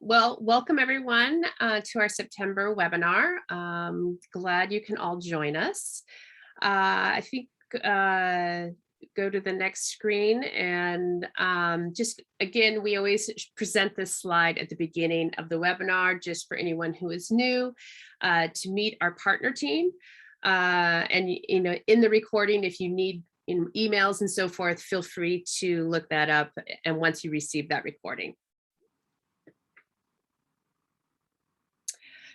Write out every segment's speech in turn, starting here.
Well, welcome everyone to our September webinar. Glad you can all join us. I think go to the next screen and just again, we always present this slide at the beginning of the webinar just for anyone who is new to meet our partner team. And in the recording, if you need emails and so forth, feel free to look that up and once you receive that recording.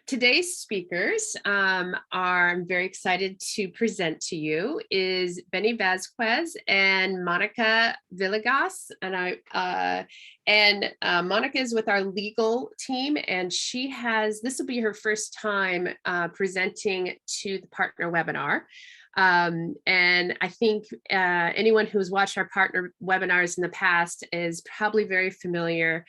Today's speakers I'm very excited to present to you is Benny Vasquez and Monica Villegas. And Monica is with our legal team, and this will be her first time presenting to the partner webinar. And I think anyone who's watched our partner webinars in the past is probably very familiar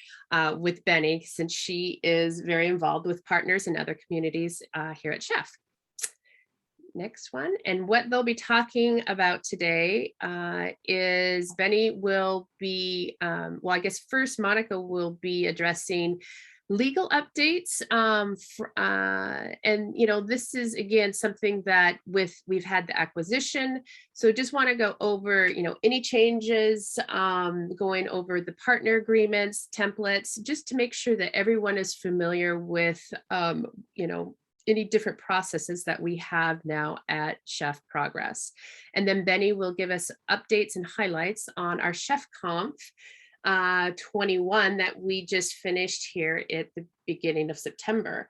with Benny, since she is very involved with partners and other communities here at Chef. Next one. And what they'll be talking about today is Benny will be, well, I guess first Monica will be addressing legal updates. And this is again something that we've had the acquisition, so just want to go over any changes, going over the partner agreements, templates, just to make sure that everyone is familiar with any different processes that we have now at Chef Progress. And then Benny will give us updates and highlights on our Chef Conf 21 that we just finished here at the beginning of September.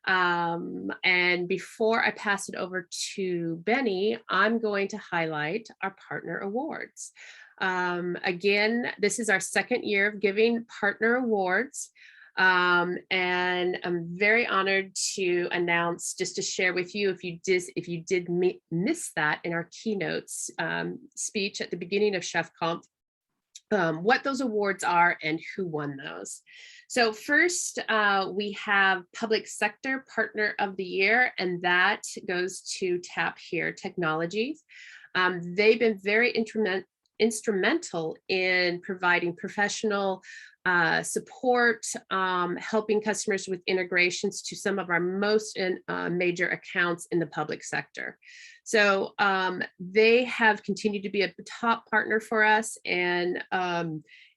And before I pass it over to Benny, I'm going to highlight our partner awards. Again, this is our second year of giving partner awards. And I'm very honored to announce, just to share with you, if you did miss that in our keynotes speech at the beginning of Chef Conf, what those awards are and who won those. So first, we have Public Sector Partner of the Year, and that goes to Tap Here Technologies. They've been very instrumental in providing professional support, helping customers with integrations to some of our most major accounts in the public sector. So they have continued to be a top partner for us. And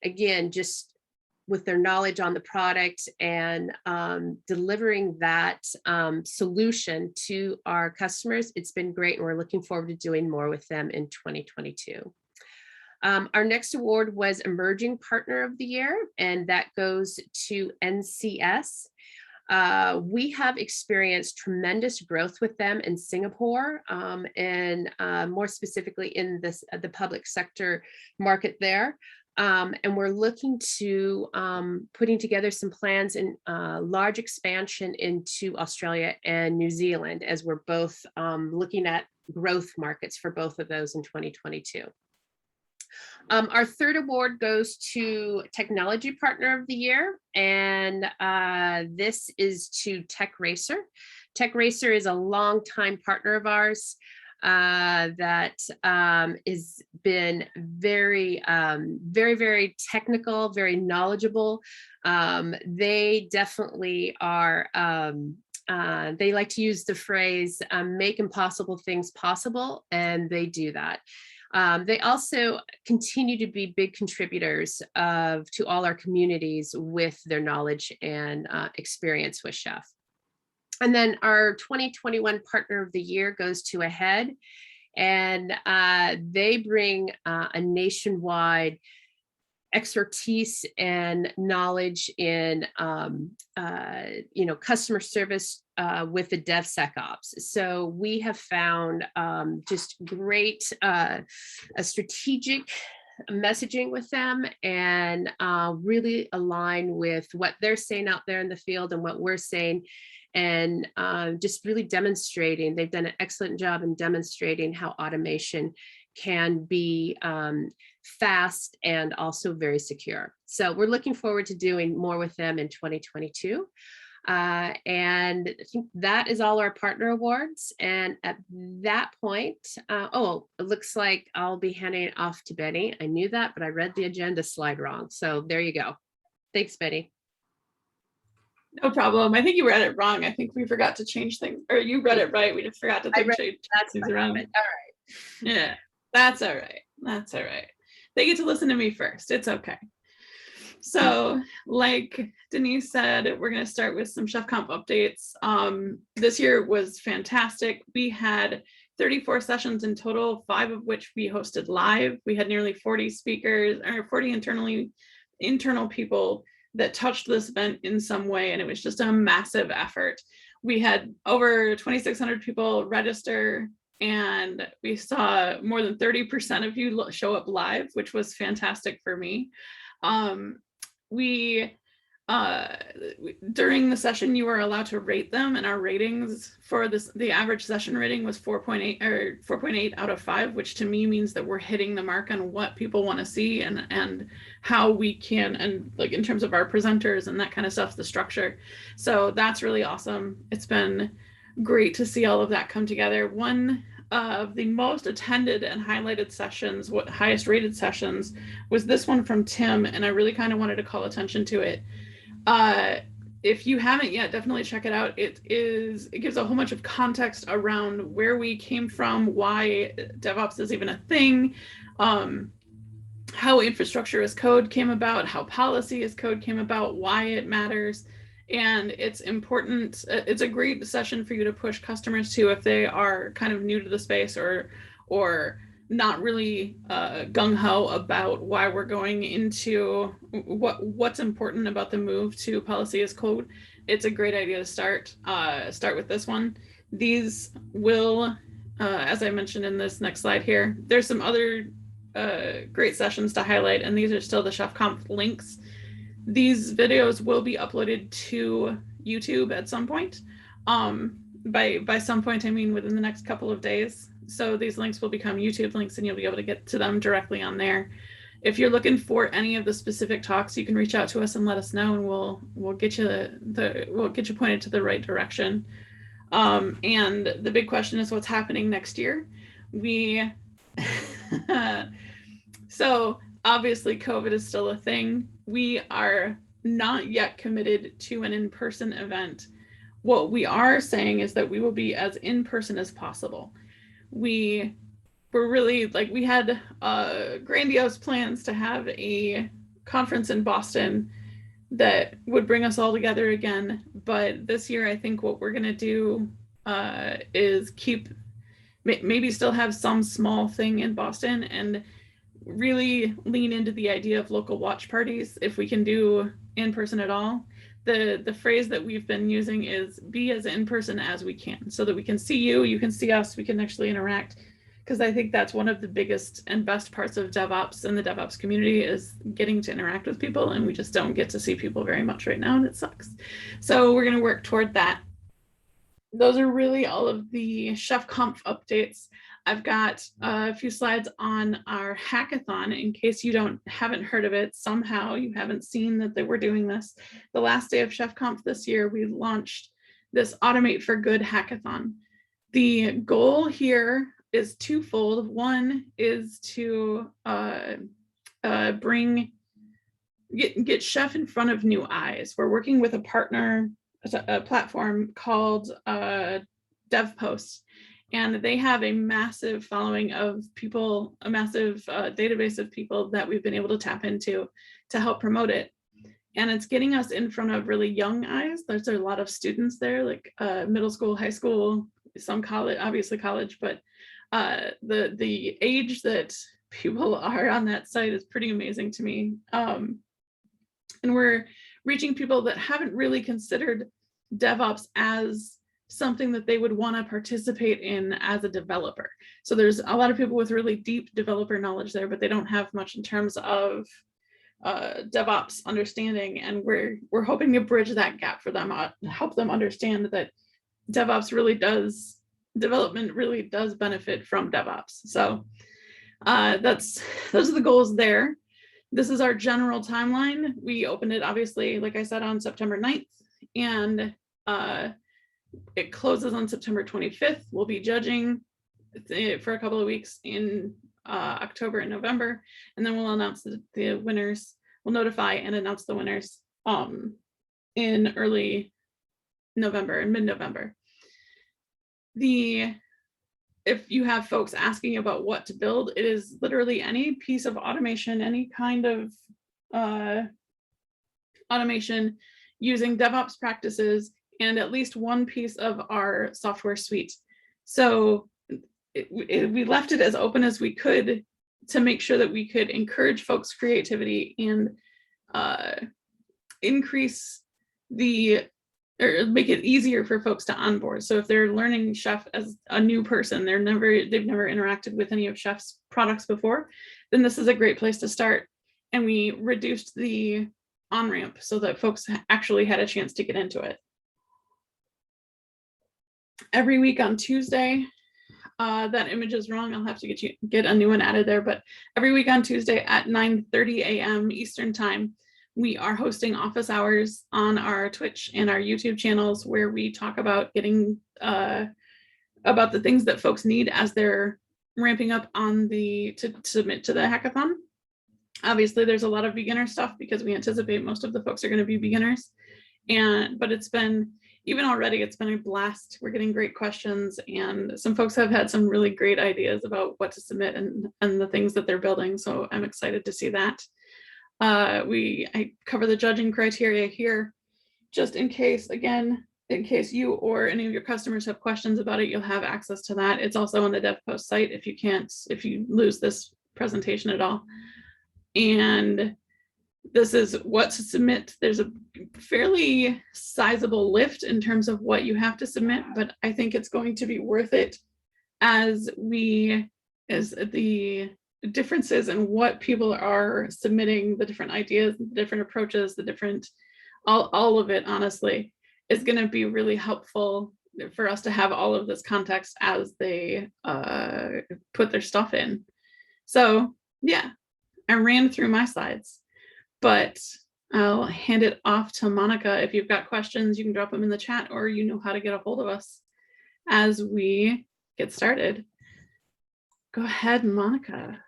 again, just with their knowledge on the product and delivering that solution to our customers, it's been great. And we're looking forward to doing more with them in 2022. Our next award was Emerging Partner of the Year, and that goes to NCS. We have experienced tremendous growth with them in Singapore, and more specifically in the public sector market there. And we're looking to putting together some plans in large expansion into Australia and New Zealand, as we're both looking at growth markets for both of those in 2022. Our third award goes to Technology Partner of the Year, and this is to TechRacer. TechRacer is a longtime partner of ours that has been very, very technical, very knowledgeable. They definitely are, they like to use the phrase, make impossible things possible, and they do that. They also continue to be big contributors to all our communities with their knowledge and experience with Chef. And then our 2021 Partner of the Year goes to Ahead, and they bring a nationwide expertise and knowledge in customer service with the DevSecOps. So we have found just great strategic messaging with them, and really align with what they're saying out there in the field and what we're saying, and just really demonstrating. They've done an excellent job in demonstrating how automation can be fast and also very secure. So we're looking forward to doing more with them in 2022. And I think that is all our partner awards. And at that point, it looks like I'll be handing it off to Benny. I knew that, but I read the agenda slide wrong. So there you go. Thanks, Benny. No problem. I think you read it wrong. I think we forgot to change things, or you read it right. We just forgot to I read, change that's things what around. happened. All right. Yeah, that's all right. That's all right. They get to listen to me first. It's okay. So, like Denise said, we're going to start with some Chef Comp updates. This year was fantastic. We had 34 sessions in total, 5 of which we hosted live. We had nearly 40 speakers, or 40 internal people that touched this event in some way, and it was just a massive effort. We had over 2,600 people register, and we saw more than 30% of you show up live, which was fantastic for me. We during the session you were allowed to rate them, and our ratings for this, the average session rating was 4.8 or 4.8 out of 5, which to me means that we're hitting the mark on what people want to see, and how we can, and like in terms of our presenters and that kind of stuff, the structure. So that's really awesome. It's been great to see all of that come together. One of the most attended and highlighted sessions, what highest rated sessions, was this one from Tim, and I really kind of wanted to call attention to it. If you haven't yet, definitely check it out. It gives a whole bunch of context around where we came from, why DevOps is even a thing, how infrastructure as code came about, how policy as code came about, why it matters. And it's important. It's a great session for you to push customers to if they are kind of new to the space, or not really gung-ho about why we're going into what's important about the move to policy as code. It's a great idea to start with this one. These will, as I mentioned in this next slide here, there's some other great sessions to highlight, and these are still the Chef Comp links. These videos will be uploaded to YouTube at some point. By some point, I mean within the next couple of days. So these links will become YouTube links, and you'll be able to get to them directly on there. If you're looking for any of the specific talks, you can reach out to us and let us know, and we'll get you pointed to the right direction. And the big question is what's happening next year. So obviously COVID is still a thing. We are not yet committed to an in-person event. What we are saying is that we will be as in-person as possible. We were really, like, we had grandiose plans to have a conference in Boston that would bring us all together again. But this year, I think what we're gonna do is maybe still have some small thing in Boston, and really lean into the idea of local watch parties if we can do in person at all. The phrase that we've been using is be as in person as we can, so that we can see you, you can see us, we can actually interact. Because I think that's one of the biggest and best parts of DevOps and the DevOps community is getting to interact with people, and we just don't get to see people very much right now, and it sucks. So we're going to work toward that. Those are really all of the Chef Comp updates. I've got a few slides on our hackathon in case you haven't heard of it. Somehow you haven't seen that we're doing this. The last day of Chef Comp this year, we launched this Automate for Good hackathon. The goal here is twofold. One is to get Chef in front of new eyes. We're working with a partner, a platform called DevPost, and they have a massive following of people, a massive database of people that we've been able to tap into to help promote it. And it's getting us in front of really young eyes. There's a lot of students there, like middle school, high school, some college, obviously college, but the age that people are on that site is pretty amazing to me. And we're reaching people that haven't really considered DevOps as something that they would want to participate in as a developer. So there's a lot of people with really deep developer knowledge there, but they don't have much in terms of DevOps understanding, and we're hoping to bridge that gap for them, help them understand that development really does benefit from DevOps. So those are the goals there. This is our general timeline. We opened it, obviously, like I said, on September 9th, and it closes on September 25th. We'll be judging for a couple of weeks in October and November, and then we'll announce the winners. We'll notify and announce the winners in early November and mid-November. If you have folks asking about what to build, it is literally any piece of automation, any kind of automation using DevOps practices and at least one piece of our software suite. So we left it as open as we could to make sure that we could encourage folks' creativity and increase or make it easier for folks to onboard. So if they're learning Chef as a new person, they've never interacted with any of Chef's products before, then this is a great place to start. And we reduced the on-ramp so that folks actually had a chance to get into it. Every week on Tuesday, that image is wrong. I'll have to get a new one added there, but every week on Tuesday at 9:30 a.m. Eastern time, we are hosting office hours on our Twitch and our YouTube channels where we talk about getting about the things that folks need as they're ramping up to submit to the hackathon. Obviously, there's a lot of beginner stuff because we anticipate most of the folks are going to be beginners. But it's been, even already, it's been a blast. We're getting great questions, and some folks have had some really great ideas about what to submit and the things that they're building. So I'm excited to see that. I cover the judging criteria here, just in case you or any of your customers have questions about it, you'll have access to that. It's also on the DevPost site if you lose this presentation at all. And this is what to submit. There's a fairly sizable lift in terms of what you have to submit, but I think it's going to be worth it as the differences in what people are submitting, the different ideas, the different approaches, all of it, honestly, is going to be really helpful for us to have all of this context as they put their stuff in. So yeah, I ran through my slides, but I'll hand it off to Monica. If you've got questions, you can drop them in the chat, or you know how to get a hold of us as we get started. Go ahead, Monica.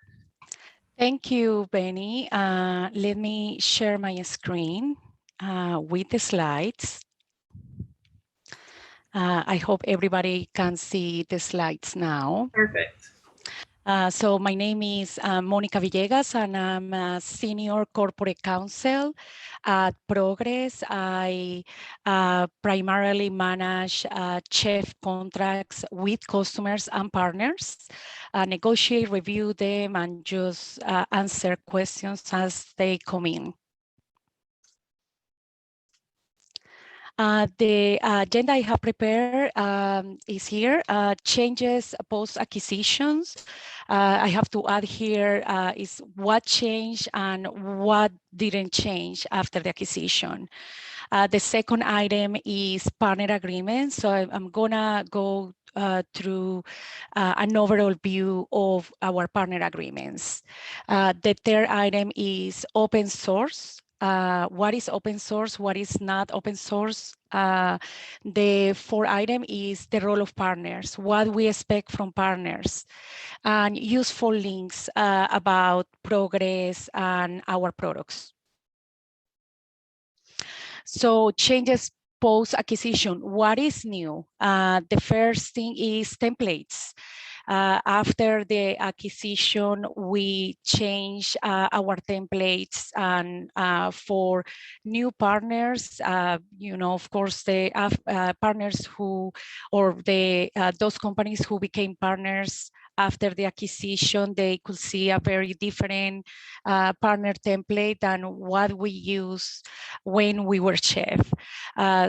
Thank you, Benny. Let me share my screen with the slides. I hope everybody can see the slides now. Perfect. So my name is Monica Villegas, and I'm a Senior Corporate Counsel at Progress. I primarily manage Chef contracts with customers and partners, negotiate, review them, and just answer questions as they come in. The agenda I have prepared is here. Changes post-acquisitions. I have to add here is what changed and what didn't change after the acquisition. The second item is partner agreements. So I'm gonna go through an overall view of our partner agreements. The third item is open source. What is open source? What is not open source? The fourth item is the role of partners, what we expect from partners, and useful links about Progress and our products. So changes post-acquisition, what is new? The first thing is templates. After the acquisition, we changed our templates, and for new partners, of course, the partners who, or those companies who became partners after the acquisition, they could see a very different partner template than what we used when we were Chef.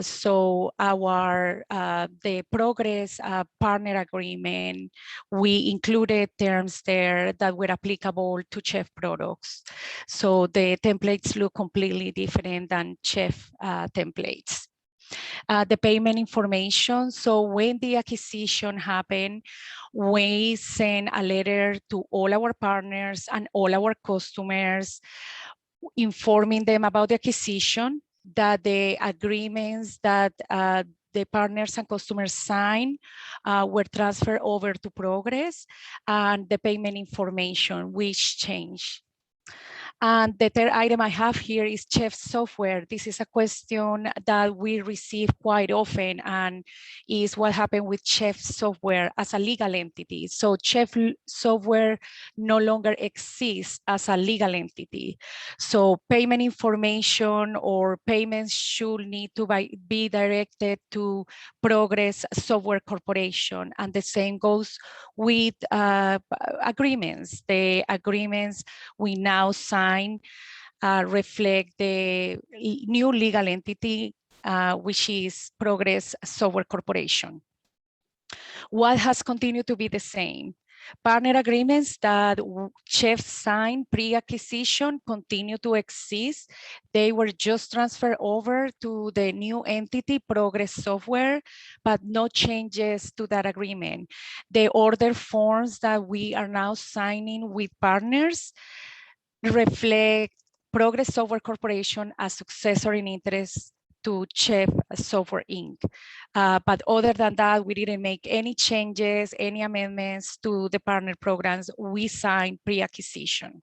So the Progress partner agreement, we included terms there that were applicable to Chef products. So the templates look completely different than Chef templates. The payment information. So when the acquisition happened, we sent a letter to all our partners and all our customers, informing them about the acquisition, that the agreements that the partners and customers signed were transferred over to Progress, and the payment information which changed. And the third item I have here is Chef software. This is a question that we receive quite often, and is what happened with Chef software as a legal entity. So Chef software no longer exists as a legal entity. So payment information or payments should need to be directed to Progress Software Corporation. And the same goes with agreements. The agreements we now sign reflect the new legal entity, which is Progress Software Corporation. What has continued to be the same? Partner agreements that Chef signed pre-acquisition continue to exist. They were just transferred over to the new entity, Progress Software, but no changes to that agreement. The order forms that we are now signing with partners reflect Progress Software Corporation as successor in interest to Chef Software Inc. But other than that, we didn't make any changes, any amendments to the partner programs we signed pre-acquisition.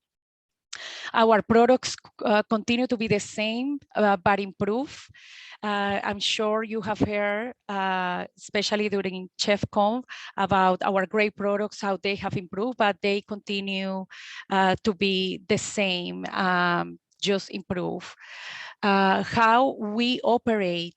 Our products continue to be the same, but improve. I'm sure you have heard, especially during ChefConf, about our great products, how they have improved, but they continue to be the same, just improve. How we operate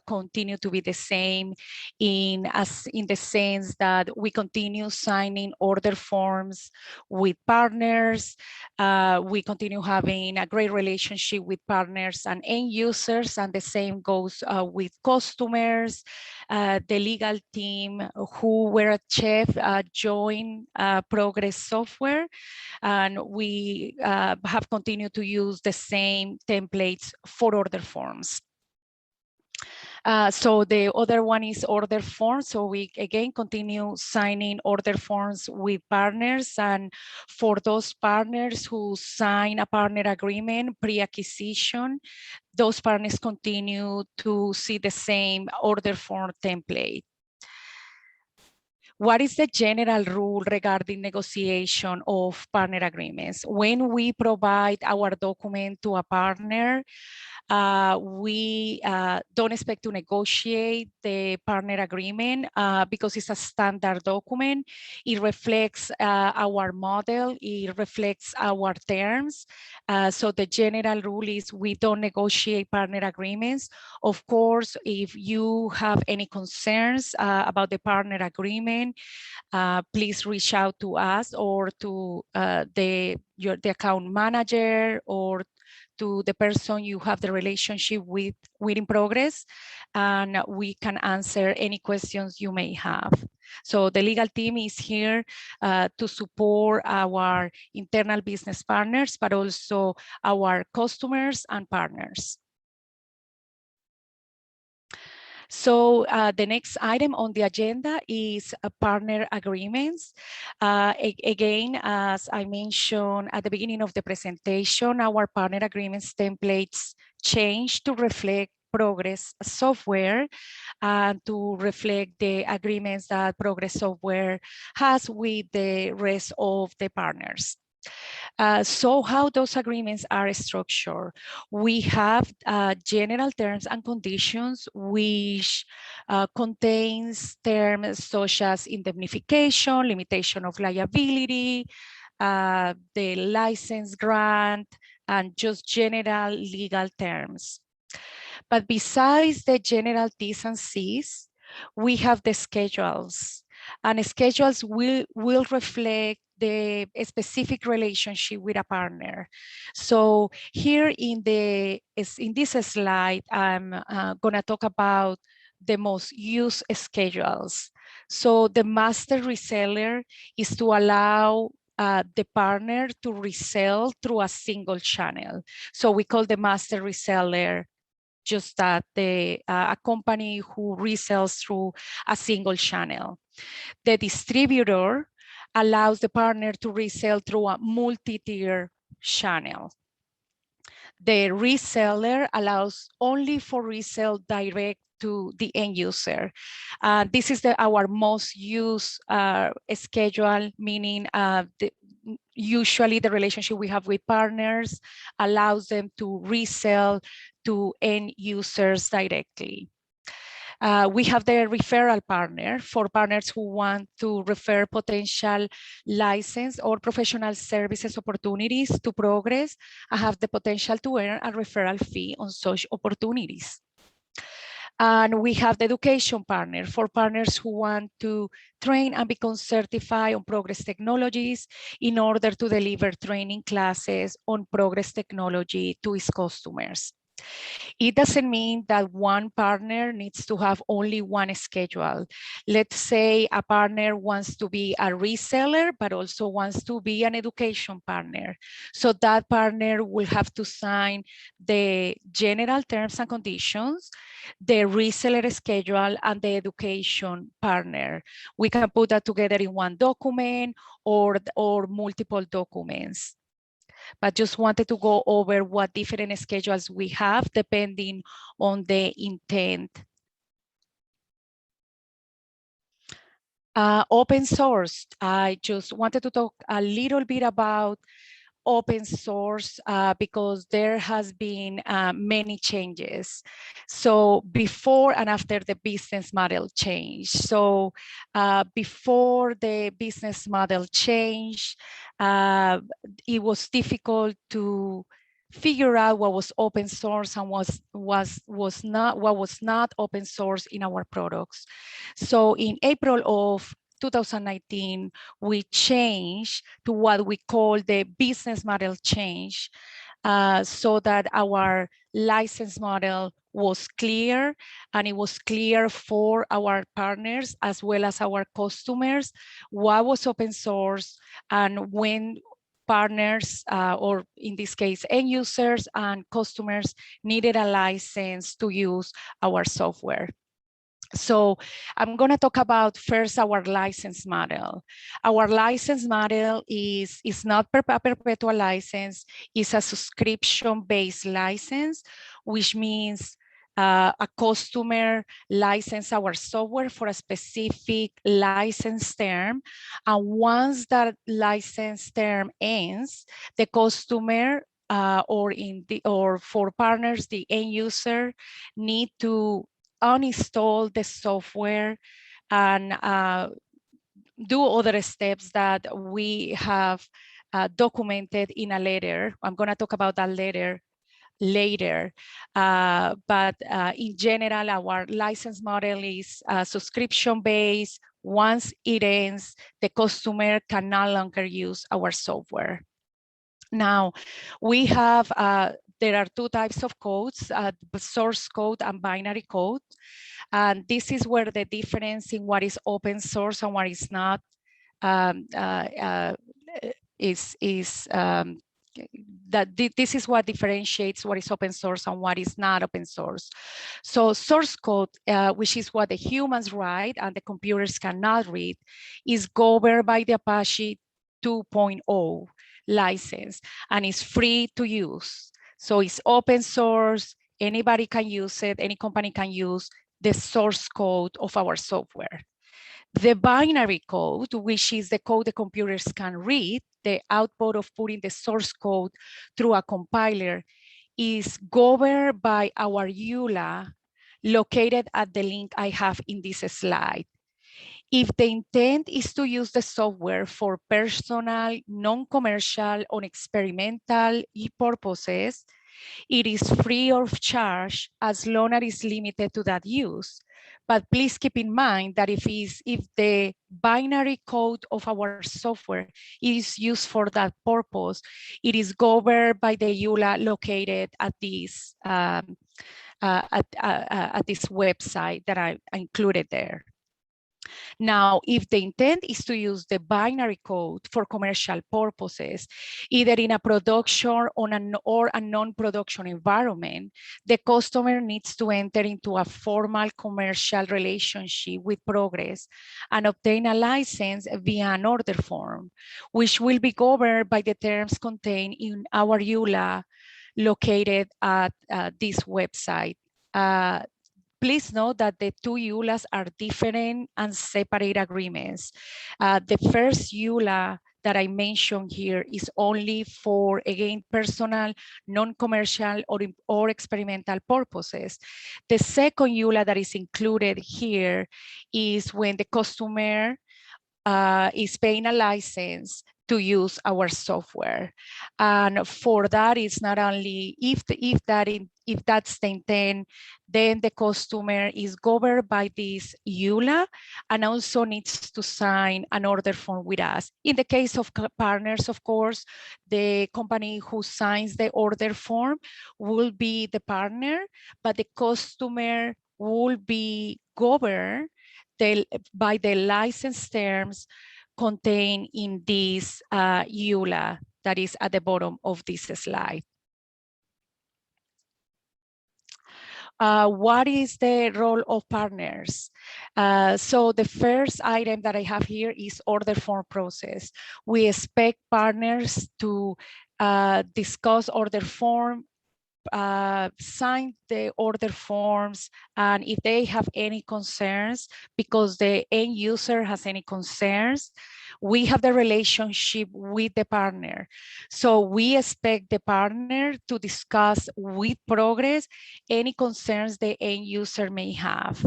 continue to be the same in the sense that we continue signing order forms with partners. We continue having a great relationship with partners and end users, and the same goes with customers. The legal team who were at Chef joined Progress Software, and we have continued to use the same templates for order forms. So the other one is order forms. So we again continue signing order forms with partners, and for those partners who sign a partner agreement pre-acquisition, those partners continue to see the same order form template. What is the general rule regarding negotiation of partner agreements? When we provide our document to a partner, we don't expect to negotiate the partner agreement because it's a standard document. It reflects our model, it reflects our terms. So the general rule is we don't negotiate partner agreements. Of course, if you have any concerns about the partner agreement, please reach out to us or to the account manager or to the person you have the relationship with in Progress, and we can answer any questions you may have. So the legal team is here to support our internal business partners, but also our customers and partners. So the next item on the agenda is partner agreements. Again, as I mentioned at the beginning of the presentation, our partner agreements templates change to reflect Progress Software and to reflect the agreements that Progress Software has with the rest of the partners. So how those agreements are structured? We have general terms and conditions which contains terms such as indemnification, limitation of liability, the license grant, and just general legal terms. But besides the general T's and C's, we have the schedules, and schedules will reflect the specific relationship with a partner. So here in this slide, I'm gonna talk about the most used schedules. So the master reseller is to allow the partner to resell through a single channel. So we call the master reseller just that a company who resells through a single channel. The distributor allows the partner to resell through a multi-tier channel. The reseller allows only for resale direct to the end user. This is our most used schedule, meaning usually the relationship we have with partners allows them to resell to end users directly. We have the referral partner for partners who want to refer potential license or professional services opportunities to Progress and have the potential to earn a referral fee on such opportunities. And we have the education partner for partners who want to train and become certified on Progress technologies in order to deliver training classes on Progress technology to its customers. It doesn't mean that one partner needs to have only one schedule. Let's say a partner wants to be a reseller, but also wants to be an education partner. So that partner will have to sign the general terms and conditions, the reseller schedule, and the education partner. We can put that together in one document or multiple documents. But just wanted to go over what different schedules we have depending on the intent. Open source, I just wanted to talk a little bit about open source because there has been many changes. So before and after the business model change. So before the business model change, it was difficult to figure out what was open source and what was not open source in our products. So in April of 2019, we changed to what we call the business model change so that our license model was clear, and it was clear for our partners as well as our customers what was open source and when partners, or in this case, end users and customers needed a license to use our software. So I'm going to talk about first our license model. Our license model is not a perpetual license, it's a subscription-based license, which means a customer license our software for a specific license term. And once that license term ends, the customer or for partners, the end user need to uninstall the software and do other steps that we have documented in a letter. I'm going to talk about that later. But in general, our license model is subscription-based. Once it ends, the customer can no longer use our software. Now, we have, there are two types of codes, source code and binary code. And this is where the difference in what is open source and what is not this is what differentiates what is open source and what is not open source. So source code, which is what the humans write and the computers cannot read, is governed by the Apache 2.0 license and is free to use. So it's open source, anybody can use it, any company can use the source code of our software. The binary code, which is the code the computers can read, the output of putting the source code through a compiler, is governed by our EULA located at the link I have in this slide. If the intent is to use the software for personal, non-commercial, or experimental purposes, it is free of charge as long as it's limited to that use. But please keep in mind that if the binary code of our software is used for that purpose, it is governed by the EULA located at this website that I included there. Now, if the intent is to use the binary code for commercial purposes, either in a production or a non-production environment, the customer needs to enter into a formal commercial relationship with Progress and obtain a license via an order form, which will be governed by the terms contained in our EULA located at this website. Please note that the two EULAs are different and separate agreements. The first EULA that I mentioned here is only for, again, personal, non-commercial or experimental purposes. The second EULA that is included here is when the customer is paying a license to use our software. And for that, it's not only if that's the intent, then the customer is governed by this EULA and also needs to sign an order form with us. In the case of partners, of course, the company who signs the order form will be the partner, but the customer will be governed by the license terms contained in this EULA that is at the bottom of this slide. What is the role of partners? So the first item that I have here is order form process. We expect partners to discuss order form, sign the order forms, and if they have any concerns, because the end user has any concerns, we have the relationship with the partner. So we expect the partner to discuss with Progress any concerns the end user may have.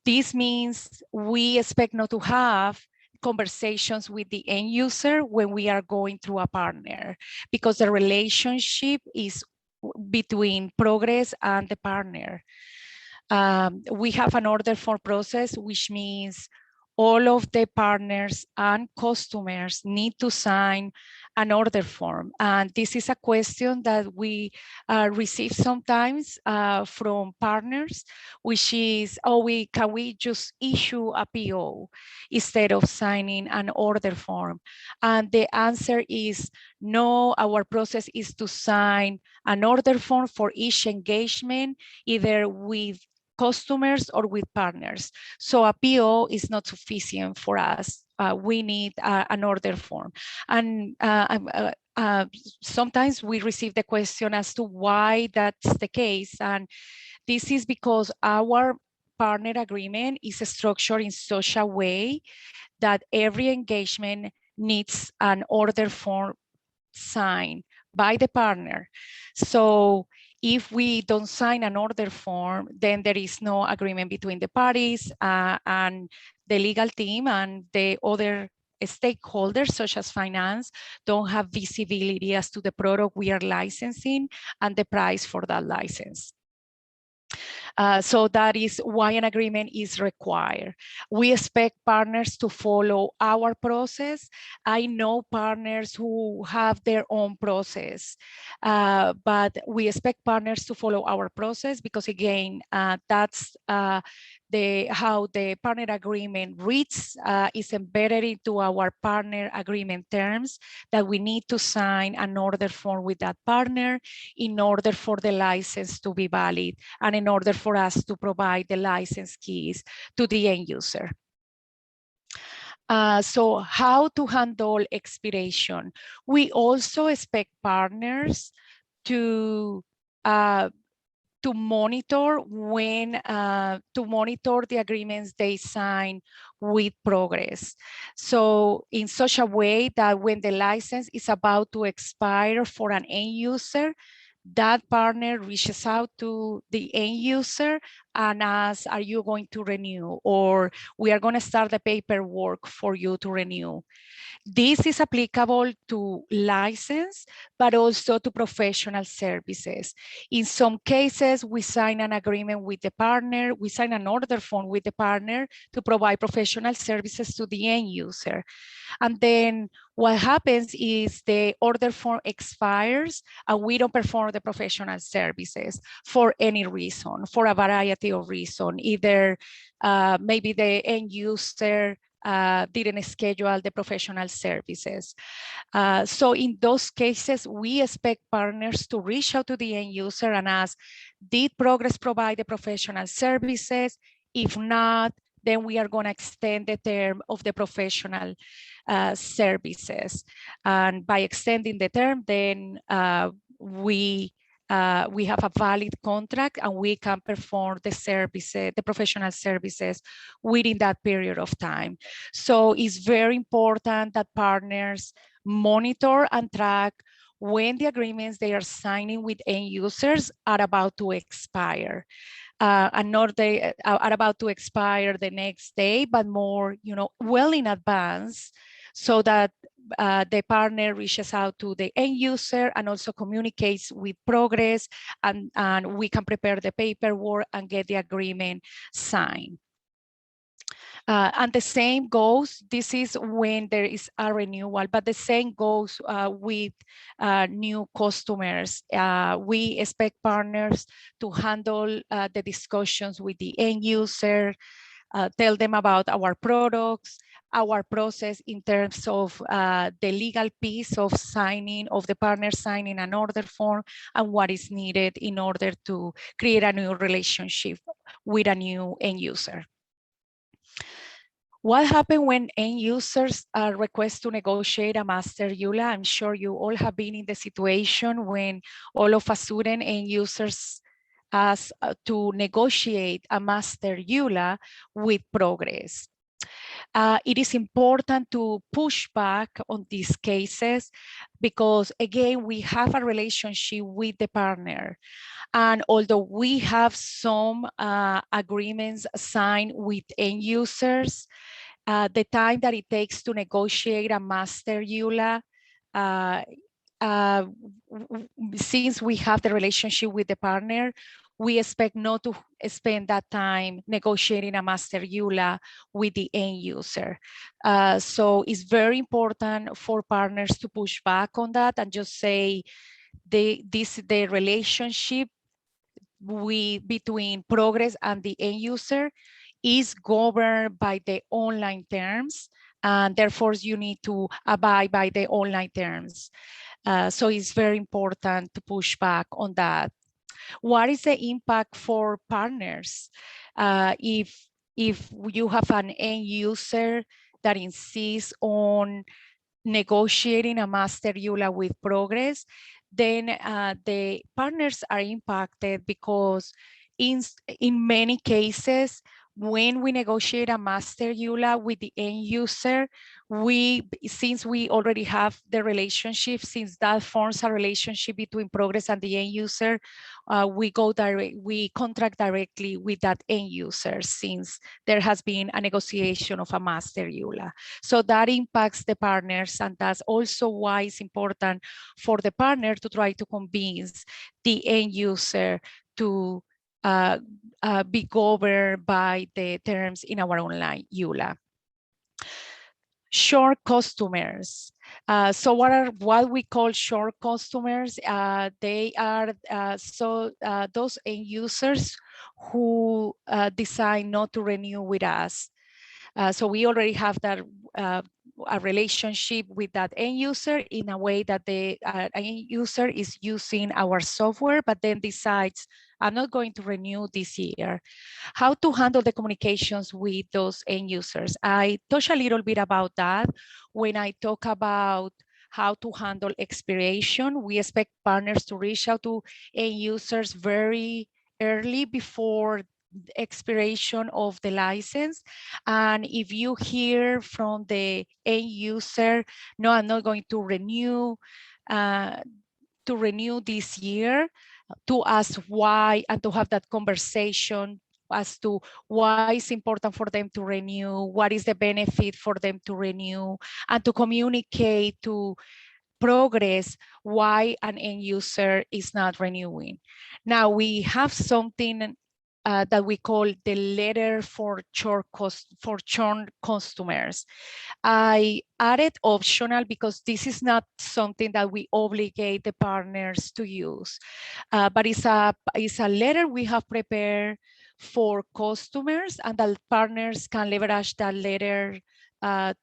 This means we expect not to have conversations with the end user when we are going through a partner, because the relationship is between Progress and the partner. We have an order form process, which means all of the partners and customers need to sign an order form. And this is a question that we receive sometimes from partners, which is, can we just issue a PO instead of signing an order form? And the answer is no. Our process is to sign an order form for each engagement, either with customers or with partners. So a PO is not sufficient for us. We need an order form. And sometimes we receive the question as to why that's the case. And this is because our partner agreement is structured in such a way that every engagement needs an order form signed by the partner. So if we don't sign an order form, then there is no agreement between the parties and the legal team, and the other stakeholders, such as finance, don't have visibility as to the product we are licensing and the price for that license. So that is why an agreement is required. We expect partners to follow our process. I know partners who have their own process, but we expect partners to follow our process because, again, that's how the partner agreement reads is embedded into our partner agreement terms, that we need to sign an order form with that partner in order for the license to be valid and in order for us to provide the license keys to the end user. So how to handle expiration? We also expect partners to monitor the agreements they sign with Progress. So in such a way that when the license is about to expire for an end user, that partner reaches out to the end user and asks, are you going to renew? Or we are going to start the paperwork for you to renew. This is applicable to license, but also to professional services. In some cases, we sign an agreement with the partner, we sign an order form with the partner to provide professional services to the end user. And then what happens is the order form expires and we don't perform the professional services for any reason, for a variety of reasons. Either maybe the end user didn't schedule the professional services. So in those cases, we expect partners to reach out to the end user and ask, did Progress provide the professional services? If not, then we are going to extend the term of the professional services. And by extending the term, then we we have a valid contract and we can perform the services, the professional services within that period of time. So it's very important that partners monitor and track when the agreements they are signing with end users are about to expire. And not they are about to expire the next day, but more, well in advance, so that the partner reaches out to the end user and also communicates with progress, and we can prepare the paperwork and get the agreement signed. And the same goes, this is when there is a renewal, but the same goes with new customers. We expect partners to handle the discussions with the end user, tell them about our products, our process in terms of the legal piece of signing, of the partner signing an order form, and what is needed in order to create a new relationship with a new end user. What happened when end users request to negotiate a master EULA? I'm sure you all have been in the situation when all of a sudden end users ask to negotiate a master EULA with Progress. It is important to push back on these cases because, again, we have a relationship with the partner. And although we have some agreements signed with end users, the time that it takes to negotiate a master EULA, since we have the relationship with the partner, we expect not to spend that time negotiating a master EULA with the end user. So it's very important for partners to push back on that and just say the relationship between Progress and the end user is governed by the online terms, and therefore you need to abide by the online terms. So it's very important to push back on that. What is the impact for partners? If you have an end user that insists on negotiating a master EULA with Progress, then the partners are impacted because in many cases, when we negotiate a master EULA with the end user, since we already have the relationship, since that forms a relationship between Progress and the end user, we contract directly with that end user since there has been a negotiation of a master EULA. So that impacts the partners, and that's also why it's important for the partner to try to convince the end user to be governed by the terms in our online EULA. Short customers. So what we call short customers? They are those end users who decide not to renew with us. So we already have that a relationship with that end user in a way that the end user is using our software, but then decides, I'm not going to renew this year. How to handle the communications with those end users? I touched a little bit about that when I talk about how to handle expiration. We expect partners to reach out to end users very early before expiration of the license. And if you hear from the end user, no, I'm not going to renew this year, to ask why and to have that conversation as to why it's important for them to renew, what is the benefit for them to renew, and to communicate to Progress why an end user is not renewing. Now we have something that we call the letter for churn customers. I added optional because this is not something that we obligate the partners to use, but it's a letter we have prepared for customers, and that partners can leverage that letter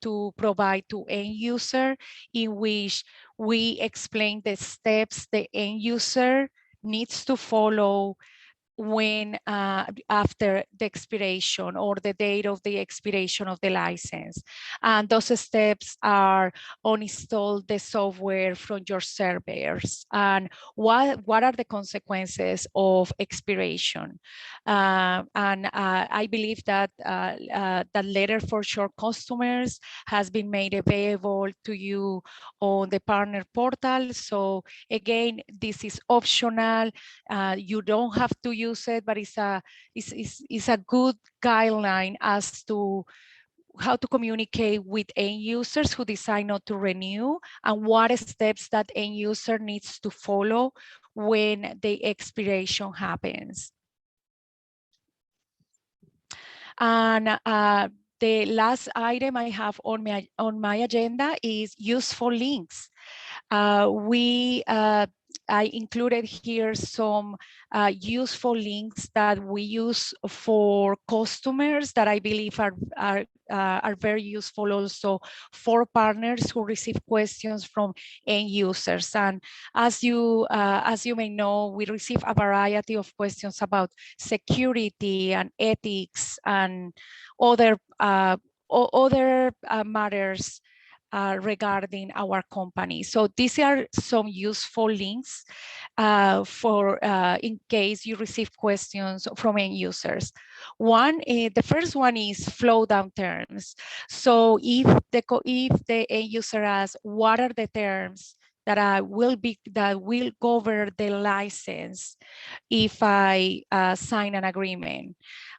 to provide to end user, in which we explain the steps the end user needs to follow when after the expiration or the date of the expiration of the license. And those steps are uninstall the software from your servers. And what are the consequences of expiration? I believe that that letter for your customers has been made available to you on the partner portal. So again, this is optional. You don't have to use it, but it's a good guideline as to how to communicate with end users who decide not to renew, and what steps that end user needs to follow when the expiration happens. And the last item I have on my agenda is useful links. I included here some useful links that we use for customers that I believe are very useful also for partners who receive questions from end users. And as you may know, we receive a variety of questions about security and ethics and other matters regarding our company. So these are some useful links for in case you receive questions from end users. The first one is flow down terms. So if the end user asks, what are the terms that will cover the license if I sign an agreement,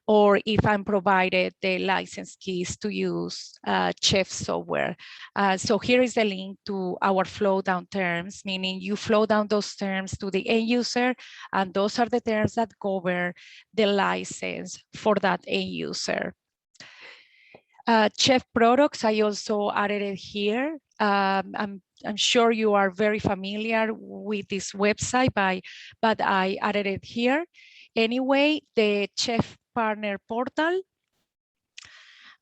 or if I'm provided the license keys to use Chef software. So here is the link to our flow down terms, meaning you flow down those terms to the end user, and those are the terms that cover the license for that end user. Chef products, I also added it here. I'm sure you are very familiar with this website, but I added it here. Anyway, the Chef Partner Portal.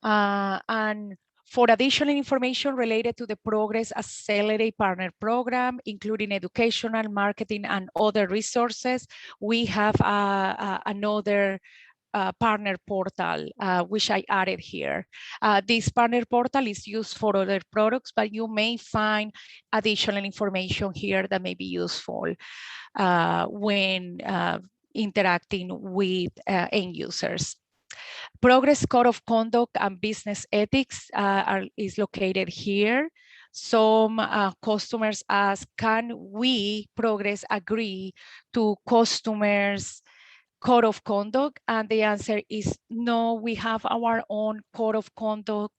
And for additional information related to the Progress Accelerate Partner Program, including educational, marketing, and other resources, we have another partner portal, which I added here. This partner portal is used for other products, but you may find additional information here that may be useful when interacting with end users. Progress Code of Conduct and Business Ethics is located here. Some customers ask, can we, Progress, agree to customers' code of conduct? And the answer is no, we have our own code of conduct.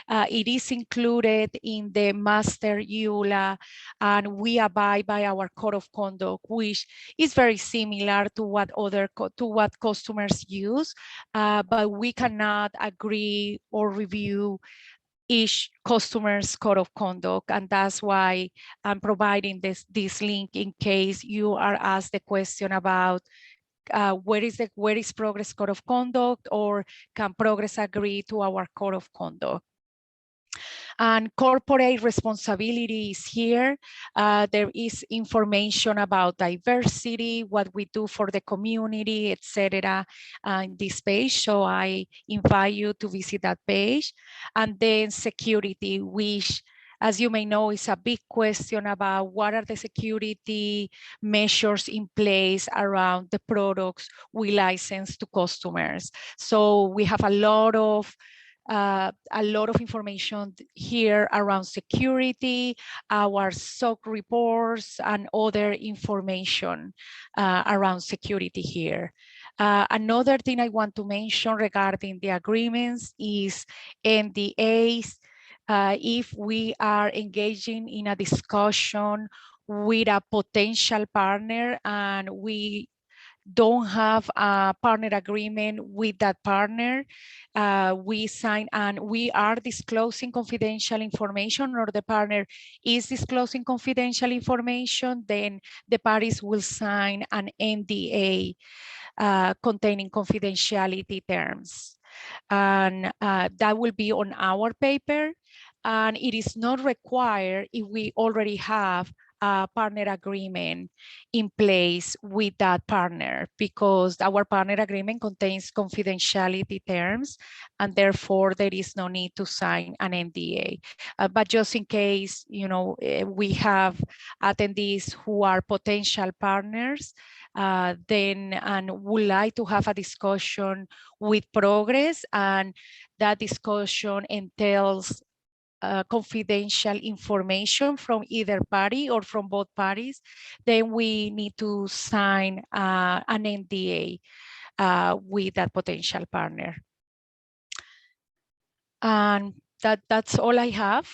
It is included in the master EULA, and we abide by our code of conduct, which is very similar to what customers use, but we cannot agree or review each customer's code of conduct, and that's why I'm providing this link in case you are asked the question about where is Progress Code of Conduct, or can Progress agree to our code of conduct? And corporate responsibility is here. There is information about diversity, what we do for the community, etc. In this page. So I invite you to visit that page. And then security, which, as you may know, is a big question about what are the security measures in place around the products we license to customers. So we have a lot of information here around security, our SOC reports, and other information around security here. Another thing I want to mention regarding the agreements is NDAs. If we are engaging in a discussion with a potential partner and we don't have a partner agreement with that partner, we sign and we are disclosing confidential information, or the partner is disclosing confidential information, then the parties will sign an NDA containing confidentiality terms. And that will be on our paper, and it is not required if we already have a partner agreement in place with that partner, because our partner agreement contains confidentiality terms, and therefore there is no need to sign an NDA. But just in case, we have attendees who are potential partners, then would like to have a discussion with Progress, and that discussion entails confidential information from either party or from both parties, then we need to sign an NDA with that potential partner. And that's all I have.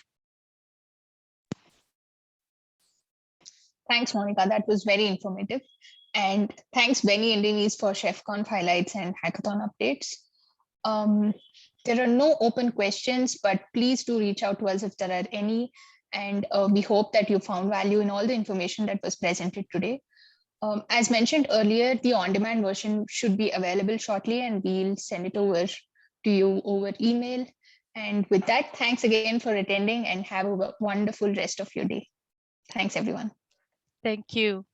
Thanks, Monica. That was very informative. And thanks, Benny and Denise, for ChefConf highlights and hackathon updates. There are no open questions, but please do reach out to us if there are any. And we hope that you found value in all the information that was presented today. As mentioned earlier, the on-demand version should be available shortly, and we'll send it over to you over email. And with that, thanks again for attending, and have a wonderful rest of your day. Thanks, everyone. Thank you.